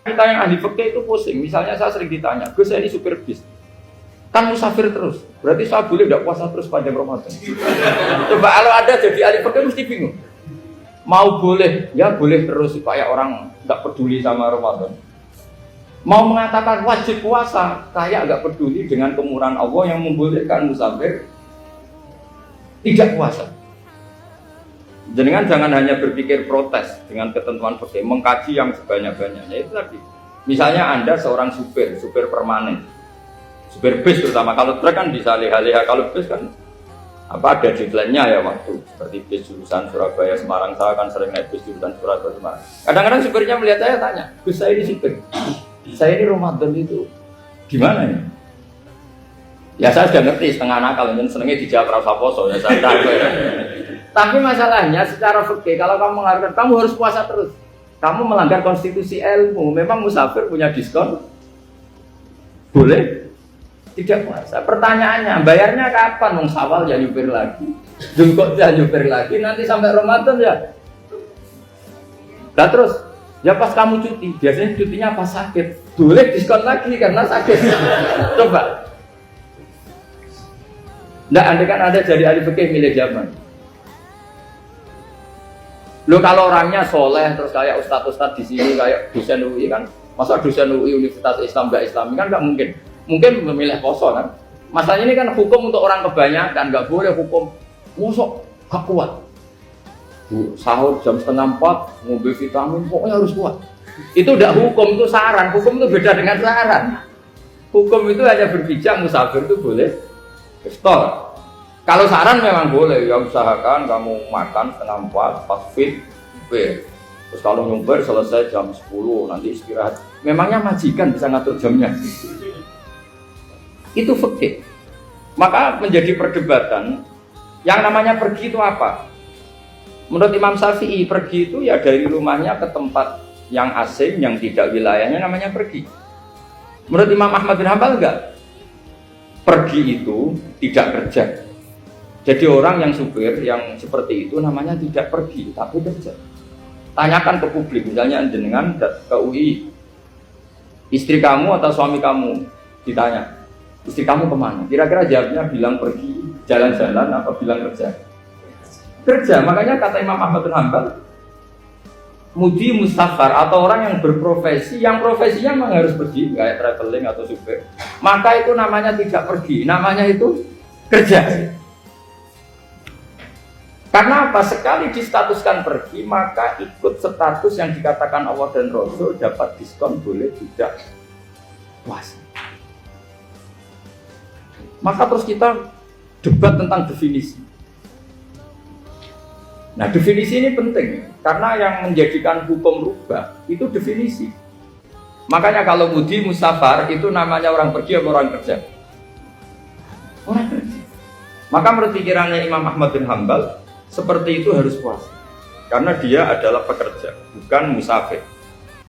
Kita yang ahli fikih itu pusing. Misalnya saya sering ditanya, Gus saya ini supir bis, kan musafir terus, berarti saya boleh tidak puasa terus pada Ramadan? Coba kalau ada jadi ahli fikih mesti bingung. Mau boleh, ya boleh terus supaya orang nggak peduli sama Ramadan. Mau mengatakan wajib puasa, kayak nggak peduli dengan kemurahan Allah yang membolehkan musafir tidak puasa. Jenengan jangan hanya berpikir protes dengan ketentuan fikih, mengkaji yang sebanyak-banyaknya. Itu tadi. Misalnya Anda seorang supir permanen, supir bis terutama, kalau truk kan bisa leha-leha, kalau bis kan ada deadline-nya ya waktu. Seperti bis jurusan Surabaya Semarang, saya kan sering naik bis jurusan Surabaya Semarang. Kadang-kadang supirnya melihat saya tanya, Gus saya ini supir, saya ini Ramadan itu gimana ya? Ya saya sudah ngerti setengah nakal, dan senengnya dijawab rasa poso ya saya tahu ya. Tapi masalahnya secara fikih kalau kamu mengharapkan kamu harus puasa terus, kamu melanggar konstitusi ilmu. Memang musafir punya diskon, boleh tidak puasa. Pertanyaannya, bayarnya kapan? Wong Syawal ya nyupir lagi, Dzulqa'dah ya nyupir lagi, nanti sampai Ramadan ya. Nah terus, ya pas kamu cuti, biasanya cutinya pas sakit, boleh diskon lagi karena sakit. Coba. Nggak, andai kan ada jadi ahli fikih milih zaman. Lo kalau orangnya soleh terus kayak ustadz di sini kayak dosen UI kan, masa dosen UI Universitas Islam nggak Islami kan nggak mungkin. Mungkin memilih poso kan. Masalahnya ini kan hukum untuk orang kebanyakan, nggak boleh hukum musuh gak kuat. Sahur jam 3:30 ngombe vitamin pokoknya harus kuat. Itu udah hukum, itu saran. Hukum itu beda dengan saran. Hukum itu hanya berpijak musafir itu boleh store. Kalau saran memang boleh, ya usahakan kamu makan 3:30 pas fit. Terus kalau nyumpir selesai jam 10, nanti istirahat. Memangnya majikan bisa ngatur jamnya? Itu fikih. Maka menjadi perdebatan, yang namanya pergi itu apa? Menurut Imam Syafi'i, pergi itu ya dari rumahnya ke tempat yang asing, yang tidak wilayahnya namanya pergi. Menurut Imam Ahmad bin Hanbal enggak. Pergi itu tidak kerja. Jadi orang yang supir yang seperti itu namanya tidak pergi, tapi kerja. Tanyakan ke publik, misalnya jenengan ke UI, istri kamu atau suami kamu ditanya, istri kamu kemana? Kira-kira jawabnya bilang pergi jalan-jalan atau bilang kerja? Kerja. Makanya kata Imam Ahmad bin Hanbal, mudi mustafar atau orang yang berprofesi, yang profesinya memang harus pergi, kayak traveling atau supir, maka itu namanya tidak pergi, namanya itu kerja. Karena apa? Sekali distatuskan pergi, maka ikut status yang dikatakan Allah dan Rasul, dapat diskon, boleh tidak puasa. Maka terus kita debat tentang definisi. Nah, definisi ini penting karena yang menjadikan hukum rubah itu definisi. Makanya kalau mudi musafar itu namanya orang pergi atau orang kerja? Orang kerja. Maka menurut pikirannya Imam Ahmad bin Hanbal, seperti itu harus puasa karena dia adalah pekerja, bukan musafir.